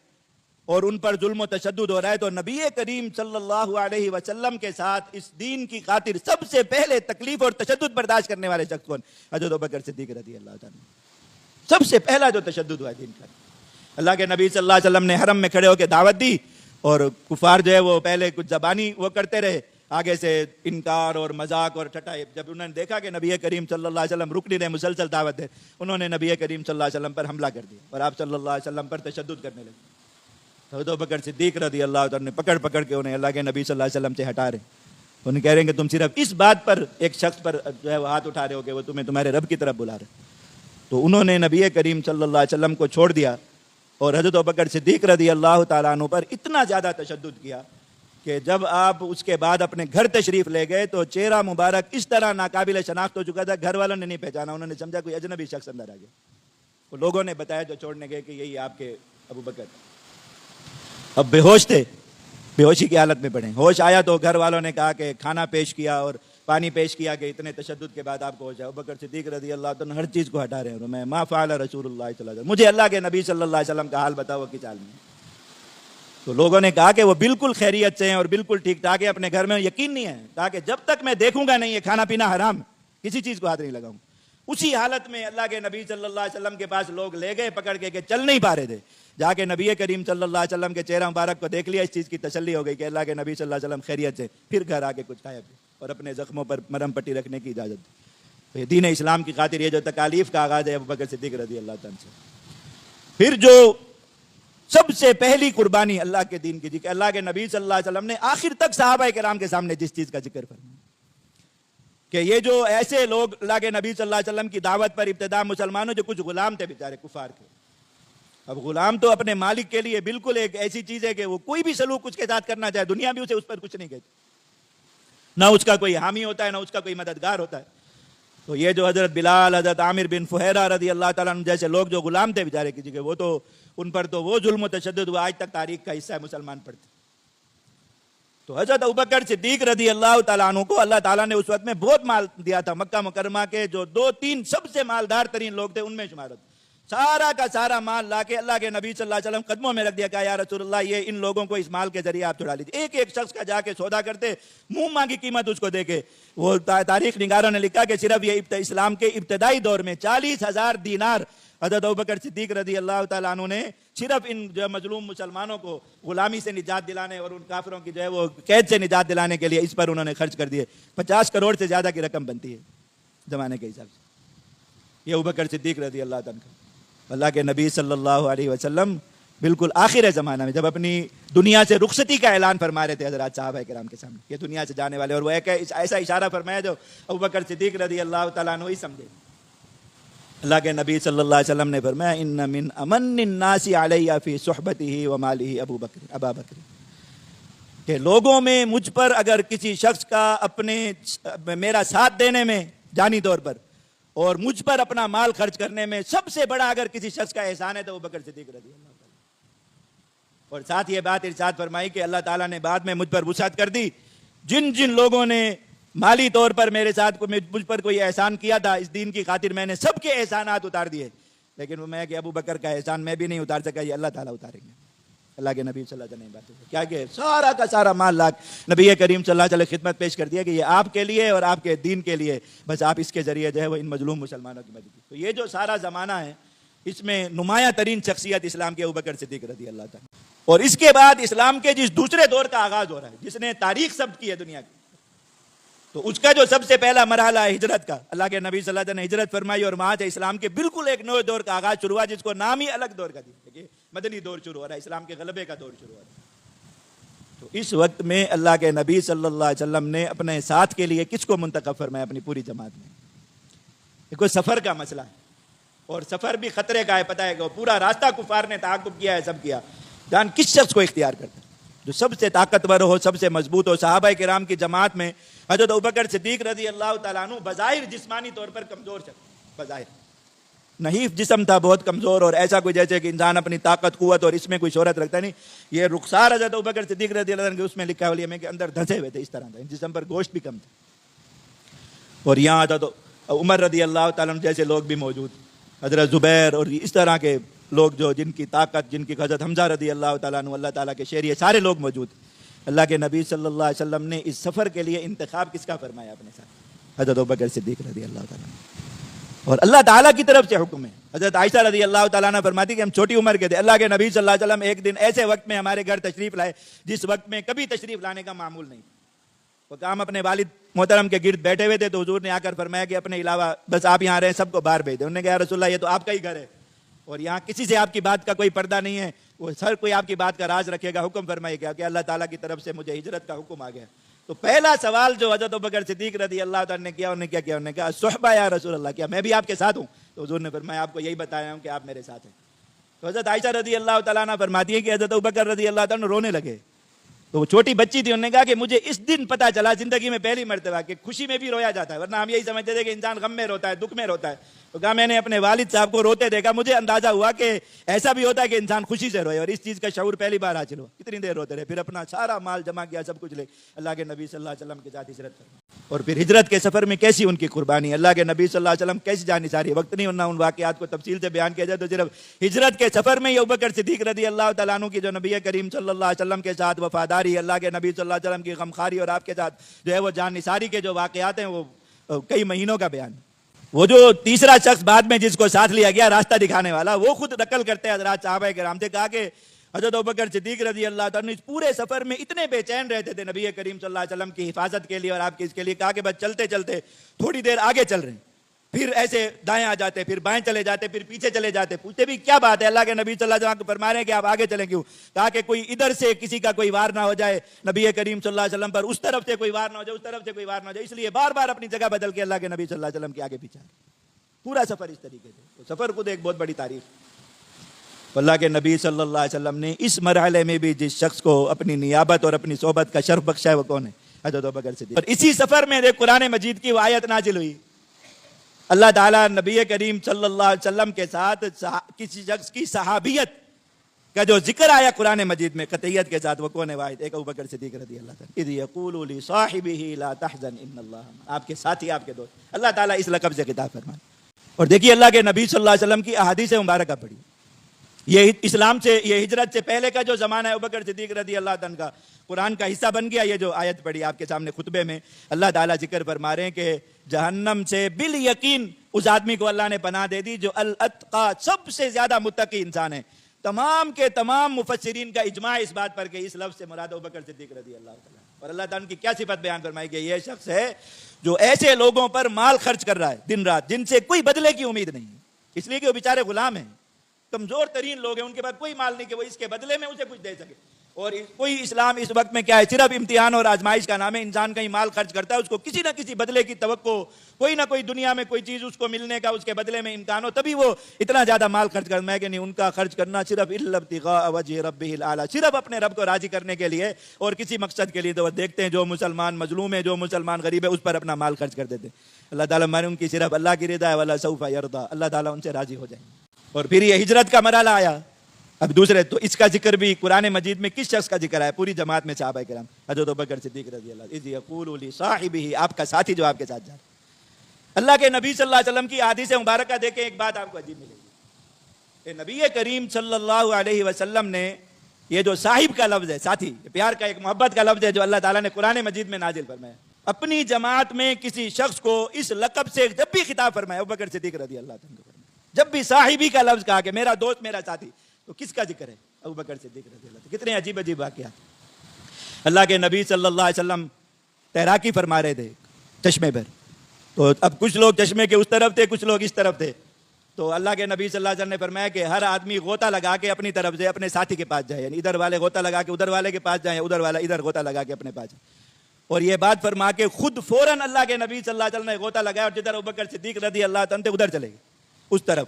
اور ان پر ظلم و تشدد ہو رہا ہے، تو نبی کریم صلی اللہ علیہ وسلم کے ساتھ اس دین کی خاطر سب سے پہلے تکلیف اور تشدد برداشت کرنے والے شخص کون؟ حضرت ابوبکر صدیق رضی اللہ تعالیٰ۔ سب سے پہلا جو تشدد ہوا دین کا، اللہ کے نبی صلی اللہ علیہ وسلم نے حرم میں کھڑے ہو کے دعوت دی، اور کفار جو ہے وہ پہلے کچھ زبانی وہ کرتے رہے، آگے سے انکار اور مذاق اور ٹھٹا۔ جب انہوں نے دیکھا کہ نبی کریم صلی اللہ علیہ وسلم رک نہیں رہے، مسلسل دعوت ہے، انہوں نے نبی کریم صلی اللہ علیہ وسلم پر حملہ کر دیا اور آپ صلی اللہ علیہ وسلم پر تشدد کرنے لگے۔ حضرت ابوبکر صدیق رضی اللہ عنہ نے پکڑ کے انہیں اللہ کے نبی صلی اللہ علیہ وسلم سے ہٹا رہے ہیں۔ انہیں کہہ رہے ہیں کہ تم صرف اس بات پر ایک شخص پر جو ہے وہ ہاتھ اٹھا رہے ہو کہ وہ تمہیں تمہارے رب کی طرف بلا رہے۔ تو انہوں نے نبی کریم صلی اللہ علیہ وسلم کو چھوڑ دیا، اور حضرت ابوبکر صدیق رضی اللہ تعالیٰ عنہ پر اتنا زیادہ تشدد کیا کہ جب آپ اس کے بعد اپنے گھر تشریف لے گئے تو چہرہ مبارک اس طرح ناقابل شناخت ہو چکا تھا، گھر والوں نے نہیں پہچانا، انہوں نے سمجھا کوئی اجنبی شخص اندر آ گیا۔ وہ لوگوں نے بتایا جو چھوڑنے گئے کہ یہی آپ کے ابو بکر۔ اب بے ہوش تھے، بے ہوشی کی حالت میں پڑے، ہوش آیا تو گھر والوں نے کہا کہ کھانا پیش کیا اور پانی پیش کیا کہ اتنے تشدد کے بعد آپ کو ہوش آیا۔ ابوبکر صدیق رضی اللہ عنہ ہر چیز کو ہٹا رہے ہیں، میں ما فعل رسول اللہ صلی اللہ علیہ وسلم، مجھے اللہ کے نبی صلی اللہ علیہ وسلم کا حال بتاؤ کس حال میں۔ تو لوگوں نے کہا کہ وہ بالکل خیریت سے ہیں اور بالکل ٹھیک ٹھاک ہے، اپنے گھر میں یقین نہیں ہے، کہا کہ جب تک میں دیکھوں گا نہیں یہ کھانا پینا حرام، کسی چیز کو ہاتھ نہیں لگاؤں۔ اسی حالت میں اللہ کے نبی صلی اللہ علیہ وسلم کے پاس لوگ لے گئے پکڑ کے کہ چل نہیں پا رہے تھے، جا کے نبی کریم صلی اللہ علیہ وسلم کے چہرہ مبارک کو دیکھ لیا، اس چیز کی تسلی ہو گئی کہ اللہ کے نبی صلی اللہ علیہ وسلم خیریت سے، پھر گھر آ کے کچھ کھایا پیا اور اپنے زخموں پر مرہم پٹی رکھنے کی اجازت دی۔ تو یہ دین اسلام کی خاطر یہ جو تکالیف کا آغاز ہے ابوبکر صدیق رضی اللہ عنہ سے۔ پھر جو سب سے پہلی قربانی اللہ کے دین کی، کہ اللہ کے نبی صلی اللہ علیہ وسلم نے آخر تک صحابہ کرام کے سامنے جس چیز کا ذکر فرمایا کہ یہ جو ایسے لوگ اللہ کے نبی صلی اللہ علیہ وسلم کی دعوت پر ابتدا مسلمانوں جو کچھ غلام تھے بیچارے کفار کے، اب غلام تو اپنے مالک کے لیے بالکل ایک ایسی چیز ہے کہ وہ کوئی بھی سلوک اس کے ساتھ کرنا چاہے، دنیا بھی اسے اس پر کچھ نہیں کہتی، نہ اس کا کوئی حامی ہوتا ہے نہ اس کا کوئی مددگار ہوتا ہے۔ تو یہ جو حضرت بلال، حضرت عامر بن فہیرہ رضی اللہ تعالیٰ عنہ جیسے لوگ جو غلام تھے بیچارے کسی کے، وہ تو ان پر تو وہ ظلم و تشدد ہوا، آج تک تاریخ کا حصہ ہے، مسلمان پڑھتے۔ تو حضرت ابوبکر صدیق رضی اللہ تعالیٰ عنہ کو اللہ تعالیٰ نے اس وقت میں بہت مال دیا تھا، مکہ مکرمہ کے جو 2-3 سب سے مالدار ترین لوگ تھے ان میں شمار ہوتے، سارا کا سارا مال لا کے اللہ کے نبی صلی اللہ علیہ وسلم قدموں میں رکھ دیا، کہا یا رسول اللہ یہ ان لوگوں کو اس مال کے ذریعے آپ چھڑا لیجیے۔ ایک ایک شخص کا جا کے سودا کرتے، منہ مانگی قیمت اس کو دے کے، وہ تاریخ نگاروں نے لکھا کہ صرف یہ اسلام کے ابتدائی دور میں 40,000 دینار حضرت ابوبکر صدیق رضی اللہ تعالیٰ عنہ نے صرف ان جو مظلوم مسلمانوں کو غلامی سے نجات دلانے اور ان کافروں کی جو ہے وہ قید سے نجات دلانے کے لیے اس پر انہوں نے خرچ کر دیے۔ 50 کروڑ سے زیادہ کی رقم بنتی ہے زمانے کے حساب سے۔ یہ ابوبکر صدیق رضی اللہ عنہ کا۔ اللہ کے نبی صلی اللہ علیہ وسلم بالکل آخر زمانہ میں جب اپنی دنیا سے رخصتی کا اعلان فرما رہے تھے حضرات صحابہ کرام کے سامنے، یہ دنیا سے جانے والے، اور وہ ایک ایسا اشارہ فرمایا جو ابوبکر صدیق رضی اللہ تعالیٰ عنہ ہی سمجھے۔ اللہ کے نبی صلی اللہ علیہ وسلم نے فرمایا ان من امن الناس علیہ فی صحبتہ ومالہ ابا بکر، کہ لوگوں میں مجھ پر اگر کسی شخص کا میرا ساتھ دینے میں جانی طور پر اور مجھ پر اپنا مال خرچ کرنے میں سب سے بڑا اگر کسی شخص کا احسان ہے تو ابو بکر صدیق رضی اللہ تعالیٰ۔ اور ساتھ یہ بات ارشاد فرمائی کہ اللہ تعالیٰ نے بعد میں مجھ پر وسعت کر دی، جن جن لوگوں نے مالی طور پر میرے ساتھ مجھ پر کوئی احسان کیا تھا اس دین کی خاطر میں نے سب کے احسانات اتار دیے، لیکن وہ میں کہ ابو بکر کا احسان میں بھی نہیں اتار سکا، یہ اللہ تعالیٰ اتاریں گے۔ اللہ کے نبی صلی اللہ علیہ وسلم نے بات کیا کہ سارا کا سارا مال لاکھ نبی کریم صلی اللہ علیہ وسلم خدمت پیش کر دیا کہ یہ آپ کے لیے اور آپ کے دین کے لیے، بس آپ اس کے ذریعے جو ہے وہ ان مظلوم مسلمانوں کی مدد کی۔ تو یہ جو سارا زمانہ ہے اس میں نمایاں ترین شخصیت اسلام کے ابو بکر صدیق رضی اللہ تعالیٰ۔ اور اس کے بعد اسلام کے جس دوسرے دور کا آغاز ہو رہا ہے جس نے تاریخ ثبت کی ہے دنیا کی، تو اس کا جو سب سے پہلا مرحلہ ہے ہجرت کا، اللہ کے نبی صلی اللہ علیہ وسلم نے ہجرت فرمائی اور وہاں سے اسلام کے بالکل ایک نئے دور کا آغاز شروع ہوا جس کو نام ہی الگ دور کا دیا، مدنی دور شروع ہو رہا ہے، اسلام کے غلبے کا دور شروع ہو رہا ہے۔ تو اس وقت میں اللہ کے نبی صلی اللہ علیہ وسلم نے اپنے ساتھ کے لیے کس کو منتخب فرمایا اپنی پوری جماعت میں؟ دیکھو سفر کا مسئلہ ہے اور سفر بھی خطرے کا ہے، پتہ ہے کہ وہ پورا راستہ کفار نے تعاقب کیا ہے، سب کیا، جان کس شخص کو اختیار کرتا ہے جو سب سے طاقتور ہو، سب سے مضبوط ہو۔ صحابہ کرام کی جماعت میں حضرت ابوبکر صدیق رضی اللہ تعالیٰ عنہ بظاہر جسمانی طور پر کمزور شخص، بظاہر نحیف جسم تھا، بہت کمزور، اور ایسا کوئی جیسے کہ انسان اپنی طاقت قوت اور اس میں کوئی شہرت رکھتا نہیں. یہ رخسار حضرت ابوبکر صدیق رضی اللہ عنہ کے اس میں لکھا ہے کہ اندر دھنسے ہوئے تھے، اس طرح تھا، جسم پر گوشت بھی کم تھا. اور یہاں تھا تو عمر رضی اللہ تعالیٰ عنہ جیسے لوگ بھی موجود، حضرت زبیر اور اس طرح کے لوگ جو جن کی طاقت، جن کی حضرت حمزہ رضی اللہ تعالیٰ عنہ اللہ تعالیٰ کے شہری، سارے لوگ موجود. اللہ کے نبی صلی اللہ علیہ وسلم نے اس سفر کے لیے انتخاب کس کا فرمایا اپنے ساتھ؟ حضرت ابوبکر صدیق رضی اللہ تعالیٰ عنہ. اور اللہ تعالیٰ کی طرف سے حکم ہے. حضرت عائشہ رضی اللہ تعالیٰ عنہ فرماتی کہ ہم چھوٹی عمر کے تھے، اللہ کے نبی صلی اللہ علیہ وسلم ایک دن ایسے وقت میں ہمارے گھر تشریف لائے جس وقت میں کبھی تشریف لانے کا معمول نہیں. وہ ہم اپنے والد محترم کے گرد بیٹھے ہوئے تھے تو حضور نے آ کر فرمایا کہ اپنے علاوہ بس آپ یہاں رہے، سب کو باہر بھیج دیں. انہوں نے کہا رسول اللہ یہ تو آپ کا ہی گھر ہے اور یہاں کسی سے آپ کی بات کا کوئی پردہ نہیں ہے، وہ ہر کوئی آپ کی بات کا راز رکھے گا. حکم فرمائے گا کہ اللہ تعالیٰ کی طرف سے مجھے ہجرت کا حکم آ گیا. تو پہلا سوال جو حضرت ابوبکر صدیق رضی اللہ تعالیٰ نے کیا، انہوں نے کیا کیا؟ انہوں نے کہا صحبہ یا رسول اللہ، کیا میں بھی آپ کے ساتھ ہوں؟ تو حضور نے فرمایا آپ کو یہی بتایا ہوں کہ آپ میرے ساتھ ہیں. تو حضرت عائشہ رضی اللہ تعالیٰ عنہ فرماتی ہے کہ حضرت ابوبکر رضی اللہ تعالیٰ عنہ رونے لگے. تو وہ چھوٹی بچی تھی، انہوں نے کہا کہ مجھے اس دن پتا چلا زندگی میں پہلی مرتبہ کہ خوشی میں بھی رویا جاتا ہے، ورنہ ہم یہی سمجھتے تھے کہ انسان غم میں روتا ہے، دکھ میں روتا ہے. تو کہا میں نے اپنے والد صاحب کو روتے دیکھا، مجھے اندازہ ہوا کہ ایسا بھی ہوتا ہے کہ انسان خوشی سے روئے، اور اس چیز کا شعور پہلی بار حاصل ہوا. کتنی دیر روتے رہے، پھر اپنا سارا مال جمع کیا، سب کچھ لے اللہ کے نبی صلی اللہ علیہ وسلم کے ساتھ ہجرت کرنا. اور پھر ہجرت کے سفر میں کیسی ان کی قربانی، اللہ کے نبی صلی اللہ علیہ وسلم کیسی جانثاری. وقت نہیں ہونا ان واقعات کو تفصیل سے بیان کیا جائے تو صرف ہجرت کے سفر میں ابوبکر صدیق رضی اللہ تعالیٰ عنہ کی جو نبی کریم صلی اللہ علیہ وسلم کے ساتھ وفاداری، اللہ کے نبی صلی اللہ علیہ وسلم کی غمخواری اور آپ کے ساتھ جو ہے وہ جانثاری کے جو واقعات ہیں وہ کئی مہینوں کا بیان. وہ جو تیسرا شخص بعد میں جس کو ساتھ لیا گیا راستہ دکھانے والا، وہ خود نقل کرتے ہیں حضرات صحابہ کرام سے، کہا کہ حضرت ابوبکر صدیق رضی اللہ تعالیٰ اس پورے سفر میں اتنے بے چین رہتے تھے نبی کریم صلی اللہ علیہ وسلم کی حفاظت کے لیے اور آپ کی اس کے لیے، کہا کہ بس چلتے چلتے تھوڑی دیر آگے چل رہے ہیں، پھر ایسے دائیں آ جاتے، پھر بائیں چلے جاتے، پھر پیچھے چلے جاتے. پوچھتے بھی کیا بات ہے؟ اللہ کے نبی صلی اللہ علیہ وسلم کو فرما رہے ہیں کہ آپ آگے چلیں کیوں؟ کہا کہ کوئی ادھر سے کسی کا کوئی وار نہ ہو جائے نبی کریم صلی اللہ علیہ وسلم پر، اس طرف سے کوئی وار نہ ہو جائے، اس طرف سے کوئی وار نہ ہو جائے، اس لیے بار بار اپنی جگہ بدل کے اللہ کے نبی صلی اللہ علیہ وسلم کے آگے پیچھے. پورا سفر اس طریقے سے، سفر خود ایک بہت بڑی تاریخ. اللہ کے نبی صلی اللہ علیہ وسلم نے اس مرحلے میں بھی جس شخص کو اپنی نیابت اور اپنی صحبت کا شرف بخشا ہے وہ کون ہے؟ حضرت ابوبکر صدیق. اور اسی سفر میں قرآن مجید کی وہ آیت نازل ہوئی، اللہ تعالیٰ نبی کریم صلی اللہ علیہ وسلم کے ساتھ کسی شخص کی صحابیت کا جو ذکر آیا قرآن مجید میں قطعیت کے ساتھ، وہ کون ہے؟ واحد ایک ابوبکر صدیق رضی اللہ تعالیٰ. اذ یقول لصاحبہ لا تحزن ان اللہ، آپ کے ساتھی، آپ کے دوست، اللہ تعالیٰ اس لقب سے خطاب فرمائے. اور دیکھیے اللہ کے نبی صلی اللہ علیہ وسلم کی احادیث مبارکہ پڑھی. یہ اسلام سے، یہ ہجرت سے پہلے کا جو زمانہ ہے ابوبکر صدیق رضی اللہ عنہ کا قرآن کا حصہ بن گیا. یہ جو آیت پڑھی آپ کے سامنے خطبے میں، اللہ تعالیٰ ذکر فرما رہے ہیں کہ جہنم سے بالیقین اس آدمی کو اللہ نے پناہ دے دی جو الاتقا، سب سے زیادہ متقی انسان ہے. تمام کے تمام مفسرین کا اجماع اس بات پر کہ اس لفظ سے مراد ابوبکر صدیق رضی اللہ تعالیٰ. اور اللہ تعالیٰ کی کیا صفت بیان فرمائی کہ یہ شخص ہے جو ایسے لوگوں پر مال خرچ کر رہا ہے دن رات جن سے کوئی بدلے کی امید نہیں، اس لیے کہ وہ بیچارے غلام ہیں، کمزور ترین لوگ ہیں، ان کے پاس کوئی مال نہیں کہ وہ اس کے بدلے میں اسے کچھ دے سکے. اور کوئی اسلام اس وقت میں کیا ہے، صرف امتحان اور آزمائش کا نام ہے. انسان کہیں مال خرچ کرتا ہے، اس کو کسی نہ کسی بدلے کی توقع، کوئی نہ کوئی دنیا میں کوئی چیز اس کو ملنے کا، اس کے بدلے میں امکان ہو، تبھی وہ اتنا زیادہ مال خرچ کرنا ہے. کہ نہیں، ان کا خرچ کرنا صرف الا ابتغاء وجہ ربہ الاعلی، صرف اپنے رب کو راضی کرنے کے لیے اور کسی مقصد کے لیے. تو وہ دیکھتے ہیں جو مسلمان مظلوم ہے، جو مسلمان غریب ہے، اس پر اپنا مال خرچ کر دیتے ہیں. اللہ تعالیٰ ہمارے ان کی صرف اللہ کی رضا ہے، ولا سوف یرضی، اللہ تعالیٰ ان سے راضی ہو جائیں. اور پھر یہ ہجرت کا مرحلہ آیا. اب دوسرے تو اس کا ذکر بھی قرآن مجید میں کس شخص کا ذکر ہے؟ پوری جماعت میں صحابہ کرام، حضرت ابوبکر صدیق رضی اللہ عنہ. اذ یقول لصاحبہ، آپ کا ساتھی جو آپ کے ساتھ جا رہا ہے. اللہ کے نبی صلی اللہ علیہ وسلم کی احادیث مبارکہ دیکھیں، ایک بات آپ کو عجیب ملے گی. نبی کریم صلی اللہ علیہ وسلم نے یہ جو صاحب کا لفظ ہے، ساتھی، پیار کا ایک محبت کا لفظ ہے جو اللہ تعالیٰ نے قرآن مجید میں نازل فرمایا. اپنی جماعت میں کسی شخص کو اس لقب سے جب بھی خطاب فرمایا، ابوبکر صدیق رضی اللہ عنہ کو فرمایا. جب بھی صاحبی کا لفظ کہا کہ میرا دوست، میرا ساتھی، تو کس کا ذکر ہے؟ ابوبکر صدیق رضی اللہ عنہ. کتنے عجیب عجیب واقعات. اللہ کے نبی صلی اللہ علیہ وسلم تیراکی فرما رہے تھے چشمے پر، تو اب کچھ لوگ چشمے کے اس طرف تھے، کچھ لوگ اس طرف تھے. تو اللہ کے نبی صلی اللہ علیہ وسلم نے فرمایا کہ ہر آدمی غوطہ لگا کے اپنی طرف سے اپنے ساتھی کے پاس جائے، یعنی ادھر والے غوطہ لگا کے ادھر والے کے پاس جائیں، ادھر والا ادھر غوطہ لگا کے اپنے پاس جائے. اور یہ بات فرما کے خود فوراً اللہ کے نبی صلی اللہ علیہ وسلم نے غوطہ لگایا اور جدھر ابوبکر صدیق رضی اللہ عنہ تھے ادھر چلے گئے، اس طرف.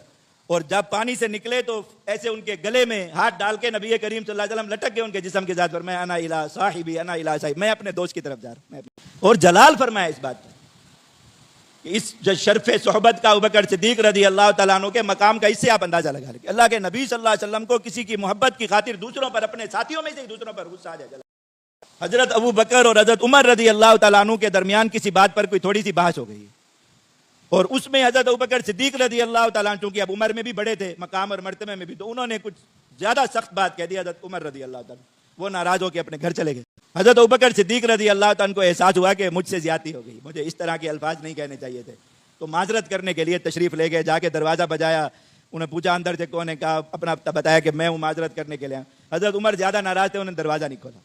اور جب پانی سے نکلے تو ایسے ان کے گلے میں ہاتھ ڈال کے نبی کریم صلی اللہ علیہ وسلم لٹک گئے ان کے جسم کے ساتھ. فرمایا انا الی صاحبی، انا الی صاحبی، میں اپنے دوست کی طرف جا رہا ہوں. اور جلال فرمایا اس بات پر. کہ اس جو شرف صحبت کا ابوبکر صدیق رضی اللہ تعالیٰ عنہ کے مقام کا اس سے آپ اندازہ لگا لیں کہ اللہ کے نبی صلی اللہ علیہ وسلم کو کسی کی محبت کی خاطر دوسروں پر، اپنے ساتھیوں میں سے ہی دوسروں پر غصہ آ جائے. حضرت ابو بکر اور حضرت عمر رضی اللہ تعالیٰ عنہ کے درمیان کسی بات پر کوئی تھوڑی سی بحث ہو گئی، اور اس میں حضرت ابو بکر صدیق رضی اللہ تعالیٰ عنہ چونکہ اب عمر میں بھی بڑے تھے، مقام اور مرتبے میں بھی، تو انہوں نے کچھ زیادہ سخت بات کہہ دی حضرت عمر رضی اللہ تعالیٰ. وہ ناراض ہو کے اپنے گھر چلے گئے. حضرت ابوبکر صدیق رضی اللہ تعالیٰ عنہ کو احساس ہوا کہ مجھ سے زیادتی ہو گئی، مجھے اس طرح کے الفاظ نہیں کہنے چاہیے تھے. تو معذرت کرنے کے لیے تشریف لے گئے، جا کے دروازہ بجایا، انہیں پوچھا اندر سے کون ہے، کہا اپنا بتایا کہ میں ہوں، معذرت کرنے کے لیے. حضرت عمر زیادہ ناراض تھے، انہوں نے دروازہ نہیں کھولا.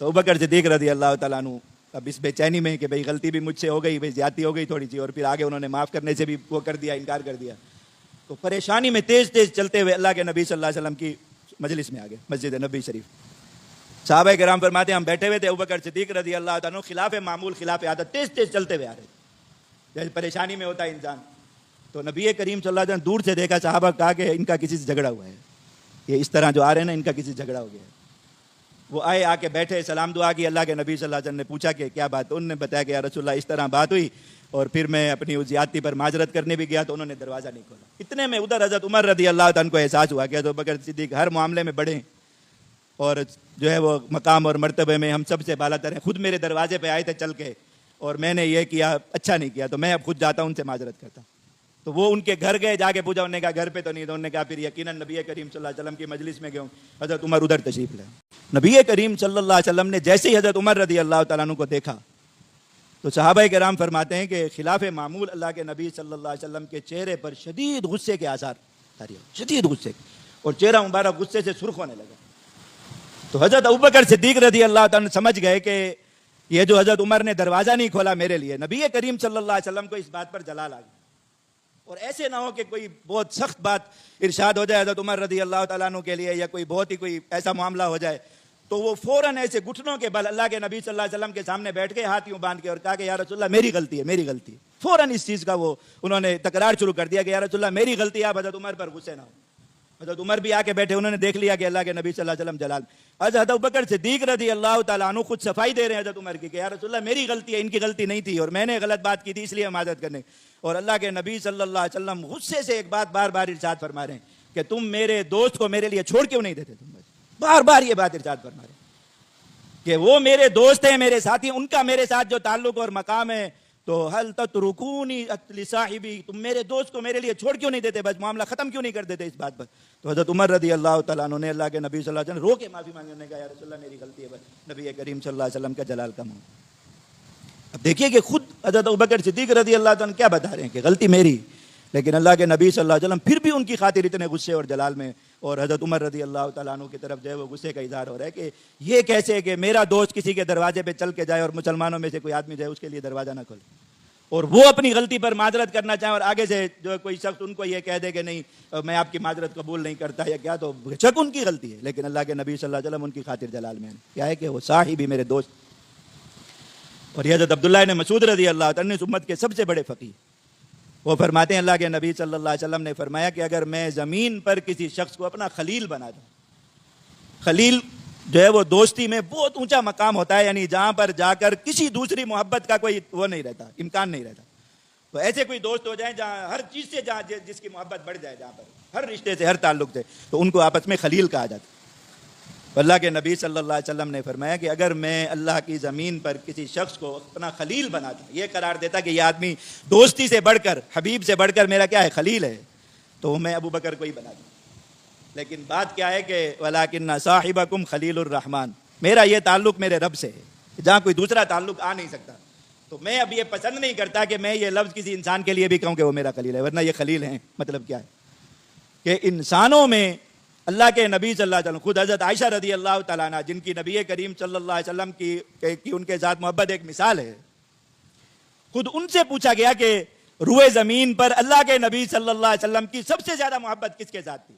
تو ابوبکر صدیق رضی اللہ تعالیٰ عنہ اب اس بے چینی میں کہ بھئی غلطی بھی مجھ سے ہو گئی، بھئی زیادتی ہو گئی تھوڑی سی، اور پھر آگے انہوں نے معاف کرنے سے بھی وہ کر دیا، انکار کر دیا. تو پریشانی میں تیز تیز چلتے ہوئے اللہ کے نبی صلی اللہ علیہ وسلم کی مجلس میں آ گئے، مسجد نبی شریف. صحابہ کرام فرماتے ہیں ہم بیٹھے ہوئے تھے، ابوبکر صدیق رضی اللہ عنہ خلاف معمول، خلاف عادت تیز تیز چلتے ہوئے آ رہے تھے، جیسے پریشانی میں ہوتا ہے انسان. تو نبی کریم صلی اللہ علیہ وسلم دور سے دیکھا، صحابہ کہا کہ ان کا کسی سے جھگڑا ہوا ہے، یہ اس طرح جو آ رہے ہیں نا، ان کا کسی سے جھگڑا ہو گیا ہے. وہ آئے، آ کے بیٹھے، سلام دعا کی. اللہ کے نبی صلی اللہ علیہ وسلم نے پوچھا کہ کیا بات؟ انہوں نے بتایا کہ یا رسول اللہ اس طرح بات ہوئی، اور پھر میں اپنی اس زیادتی پر معذرت کرنے بھی گیا تو انہوں نے دروازہ نہیں کھولا. اتنے میں ادھر حضرت عمر رضی اللہ عنہ کو احساس ہوا کہ ابوبکر صدیق ہر معاملے میں بڑے ہیں، اور جو ہے وہ مقام اور مرتبے میں ہم سب سے بالا تر ہیں. خود میرے دروازے پہ آئے تھے چل کے، اور میں نے یہ کیا، اچھا نہیں کیا، تو میں اب خود جاتا ہوں ان سے معذرت کرتا. تو وہ ان کے گھر گئے، جا کے پوچھا، انہوں نے کہا گھر پہ تو نہیں. تو انہوں نے کہا پھر یقیناً نبی کریم صلی اللہ علیہ وسلم کی مجلس میں گئے ہوں. حضرت عمر ادھر تشریف لائے. نبی کریم صلی اللہ علیہ وسلم نے جیسے ہی حضرت عمر رضی اللہ تعالیٰ عنہ کو دیکھا تو صحابہ کرام فرماتے ہیں کہ خلاف معمول اللہ کے نبی صلی اللہ علیہ وسلم کے چہرے پر شدید غصے کے آثار جاری ہوئے، شدید غصے، اور چہرہ مبارک غصے سے سرخ ہونے لگا. تو حضرت ابوبکر صدیق رضی اللہ تعالیٰ سمجھ گئے کہ یہ جو حضرت عمر نے دروازہ نہیں کھولا میرے لیے، نبی کریم صلی اللہ علیہ وسلم کو اس بات پر جلال آ گیا. اور ایسے نہ ہو کہ کوئی بہت سخت بات ارشاد ہو جائے حضرت عمر رضی اللہ تعالیٰ عنہ کے لیے، یا کوئی بہت ہی کوئی ایسا معاملہ ہو جائے، تو وہ فوراً ایسے گھٹنوں کے بل اللہ کے نبی صلی اللہ علیہ وسلم کے سامنے بیٹھ کے ہاتھ یوں باندھ کے اور کہا کہ یا رسول اللہ میری غلطی ہے، میری غلطی ہے. فوراً اس چیز کا وہ انہوں نے تکرار شروع کر دیا کہ یا رسول اللہ میری غلطی ہے، آپ حضرت عمر پر غصے نہ ہو. حضرت عمر بھی آ کے بیٹھے، انہوں نے دیکھ لیا کہ اللہ کے نبی صلی اللہ علیہ وسلم جلال. حضرت ابوبکر صدیق رضی اللہ تعالیٰ عنہ خود صفائی دے رہے ہیں حضرت عمر کی کہ یا رسول اللہ میری غلطی ہے، ان کی غلطی نہیں تھی، اور میں نے غلط بات کی تھی اس لیے معذرت کرنے. اور اللہ کے نبی صلی اللہ علیہ وسلم غصے سے ایک بات بار بار ارشاد فرما رہے ہیں کہ تم میرے دوست کو میرے لیے چھوڑ کیوں نہیں دیتے؟ تم بار بار یہ بات ارشاد فرما رہے ہیں کہ وہ میرے دوست ہیں، میرے ساتھی، ان کا میرے ساتھ جو تعلق اور مقام ہے، تو حل تترکونی لصاحبی، تم میرے دوست کو میرے لیے چھوڑ کیوں نہیں دیتے، بس معاملہ ختم کیوں نہیں کر دیتے اس بات پر؟ تو حضرت عمر رضی اللہ تعالیٰ عنہ نے اللہ کے نبی صلی اللہ علیہ وسلم رو کے معافی مانگی، انہوں نے کہا یا رسول اللہ میری غلطی ہے، بس نبی کریم صلی اللہ علیہ وسلم کا جلال کم ہو. اب دیکھیے کہ خود حضرت ابوبکر صدیق رضی اللہ تعالیٰ عنہ کیا بتا رہے ہیں کہ غلطی میری، لیکن اللہ کے نبی صلی اللہ علیہ وسلم پھر بھی ان کی خاطر اتنے غصے اور جلال میں. اور حضرت عمر رضی اللہ تعالیٰ عنہ کی طرف جو ہے وہ غصے کا اظہار ہو رہا ہے کہ یہ کیسے کہ میرا دوست کسی کے دروازے پہ چل کے جائے اور مسلمانوں میں سے کوئی آدمی جائے اس کے لیے دروازہ نہ کھولے، اور وہ اپنی غلطی پر معذرت کرنا چاہیں، اور آگے سے جو کوئی شخص ان کو یہ کہہ دے کہ نہیں میں آپ کی معذرت قبول نہیں کرتا یا کیا، تو شک ان کی غلطی ہے. لیکن اللہ کے نبی صلی اللہ علیہ وسلم ان کی خاطر جلال میں کیا ہے کہ وہ صاحب ہی میرے دوست. اور یہ حضرت عبداللہ بن مسعود رضی اللہ تعالیٰ اس امت کے سب سے بڑے فقیہ، وہ فرماتے ہیں اللہ کے نبی صلی اللہ علیہ وسلم نے فرمایا کہ اگر میں زمین پر کسی شخص کو اپنا خلیل بنا دوں، خلیل جو ہے وہ دوستی میں بہت اونچا مقام ہوتا ہے، یعنی جہاں پر جا کر کسی دوسری محبت کا کوئی وہ نہیں رہتا، امکان نہیں رہتا. تو ایسے کوئی دوست ہو جائیں جہاں ہر چیز سے جہاں جس کی محبت بڑھ جائے، جہاں پر ہر رشتے سے ہر تعلق سے، تو ان کو آپس میں خلیل کہا جاتا. اللہ کے نبی صلی اللہ علیہ وسلم نے فرمایا کہ اگر میں اللہ کی زمین پر کسی شخص کو اپنا خلیل بنا دوں، یہ قرار دیتا کہ یہ آدمی دوستی سے بڑھ کر، حبیب سے بڑھ کر میرا کیا ہے، خلیل ہے، تو میں ابو بکر کو ہی بنا دوں. لیکن بات کیا ہے کہ وَلَٰكِنَّ صَاحِبَكُمْ خَلِيلُ الرَّحْمَٰنِ، میرا یہ تعلق میرے رب سے ہے جہاں کوئی دوسرا تعلق آ نہیں سکتا. تو میں اب یہ پسند نہیں کرتا کہ میں یہ لفظ کسی انسان کے لیے بھی کہوں کہ وہ میرا خلیل ہے، ورنہ یہ خلیل ہیں مطلب کیا ہے کہ انسانوں میں اللہ کے نبی صلی اللہ علیہ وسلم، خود حضرت عائشہ رضی اللہ تعالیٰ عنہ جن کی نبی کریم صلی اللہ علیہ وسلم کی ان کے ساتھ محبت ایک مثال ہے، خود ان سے پوچھا گیا کہ روئے زمین پر اللہ کے نبی صلی اللہ علیہ وسلم کی سب سے زیادہ محبت کس کے ساتھ تھی؟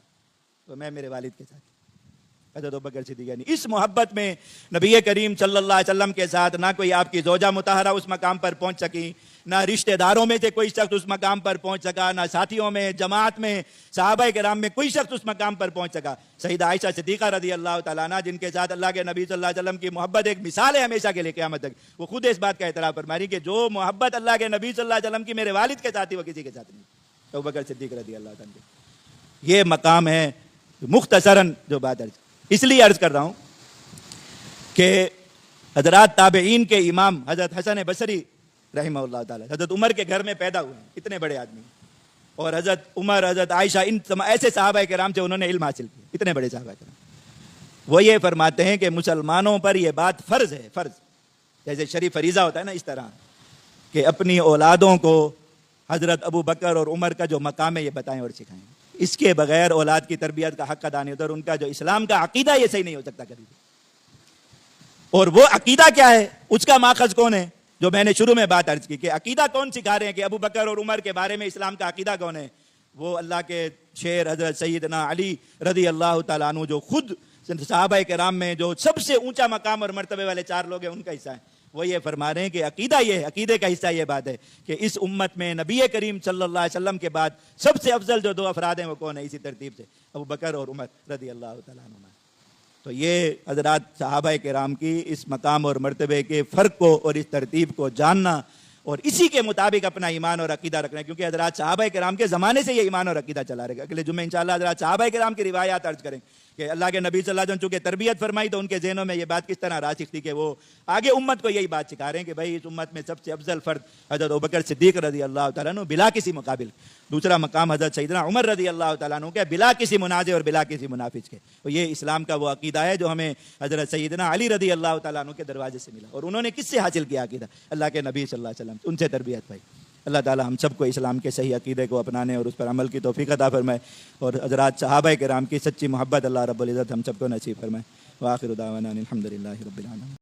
تو میں میرے والد کے ساتھ. حضرت ابوبکر صدیق یعنی اس محبت میں نبی کریم صلی اللہ علیہ وسلم کے ساتھ نہ کوئی آپ کی زوجہ مطہرہ اس مقام پر پہنچ سکی، نہ رشتہ داروں میں سے کوئی شخص اس مقام پر پہنچ سکا، نہ ساتھیوں میں، جماعت میں، صحابہ کرام میں کوئی شخص اس مقام پر پہنچ سکا۔ سیدہ عائشہ صدیقہ رضی اللہ تعالیٰ عنہ، جن کے ساتھ اللہ کے نبی صلی اللہ علیہ وسلم کی محبت ایک مثال ہے ہمیشہ کے لیے قیامت تک، وہ خود اس بات کا اعتراف فرما رہی کہ جو محبت اللہ کے نبی صلی اللہ علیہ وسلم کی میرے والد کے ساتھ تھی وہ کسی کے ساتھ نہیں۔ ابوبکر صدیق رضی اللہ تعالیٰ عنہ، یہ مقام ہے مختصراً جو بات اس لیے عرض کر رہا ہوں کہ حضرات تابعین کے امام حضرت حسن بصری رحمہ اللہ تعالیٰ حضرت عمر کے گھر میں پیدا ہوئے ہیں، اتنے بڑے آدمی، اور حضرت عمر، حضرت عائشہ، ان ایسے صحابہ کرام سے انہوں نے علم حاصل کیا، اتنے بڑے صحابہ کرام۔ وہ یہ فرماتے ہیں کہ مسلمانوں پر یہ بات فرض ہے، فرض جیسے شریف فریضہ ہوتا ہے نا، اس طرح کہ اپنی اولادوں کو حضرت ابو بکر اور عمر کا جو مقام ہے یہ بتائیں اور سکھائیں۔ اس کے بغیر اولاد کی تربیت کا حق ادا نہیں ہوتا، اور ان کا جو اسلام کا عقیدہ یہ صحیح نہیں ہو سکتا کبھی بھی۔ اور وہ عقیدہ کیا ہے، اس کا ماخذ کون ہے، جو میں نے شروع میں بات عرض کی کہ عقیدہ کون سکھا رہے ہیں کہ ابو بکر اور عمر کے بارے میں اسلام کا عقیدہ کون ہے، وہ اللہ کے شیر حضرت سیدنا علی رضی اللہ تعالیٰ عنہ، جو خود صحابہ کرام میں جو سب سے اونچا مقام اور مرتبے والے 4 لوگ ہیں، ان کا حصہ ہے۔ وہ یہ فرما رہے ہیں کہ عقیدہ یہ ہے، عقیدے کا حصہ یہ بات ہے کہ اس امت میں نبی کریم صلی اللہ علیہ وسلم کے بعد سب سے افضل جو 2 افراد ہیں وہ کون ہیں، اسی ترتیب سے ابو بکر اور عمر رضی اللہ تعالیٰ عنہ۔ تو یہ حضرات صحابہ کرام کی اس مقام اور مرتبے کے فرق کو اور اس ترتیب کو جاننا اور اسی کے مطابق اپنا ایمان اور عقیدہ رکھنا ہے، کیونکہ حضرات صحابہ کرام کے زمانے سے یہ ایمان اور عقیدہ چلا رہے گا۔ اگلے جمعے انشاءاللہ حضرات صحابہ کرام کی روایات عرض کریں کہ اللہ کے نبی صلی اللہ علیہ وسلم چونکہ تربیت فرمائی تو ان کے ذہنوں میں یہ بات کس طرح راسخ تھی کہ وہ آگے امت کو یہی بات سکھا رہے ہیں کہ بھائی اس امت میں سب سے افضل فرد حضرت ابوبکر صدیق رضی اللہ تعالیٰ عنہ بلا کسی مقابل، دوسرا مقام حضرت سیدنا عمر رضی اللہ تعالیٰ عنہ کے بلا کسی منازع اور بلا کسی منافذ کے۔ تو یہ اسلام کا وہ عقیدہ ہے جو ہمیں حضرت سیدنا علی رضی اللہ تعالیٰ عنہ کے دروازے سے ملا، اور انہوں نے کس سے حاصل کیا عقیدہ؟ اللہ کے نبی صلی اللہ علیہ وسلم، ان سے تربیت پائی۔ اللہ تعالیٰ ہم سب کو اسلام کے صحیح عقیدے کو اپنانے اور اس پر عمل کی توفیق عطا فرمائے، اور حضرات صحابہ کرام کی سچی محبت اللہ رب العزت ہم سب کو نصیب فرمائے۔ وآخر دعوانا الحمدللہ رب العالمین۔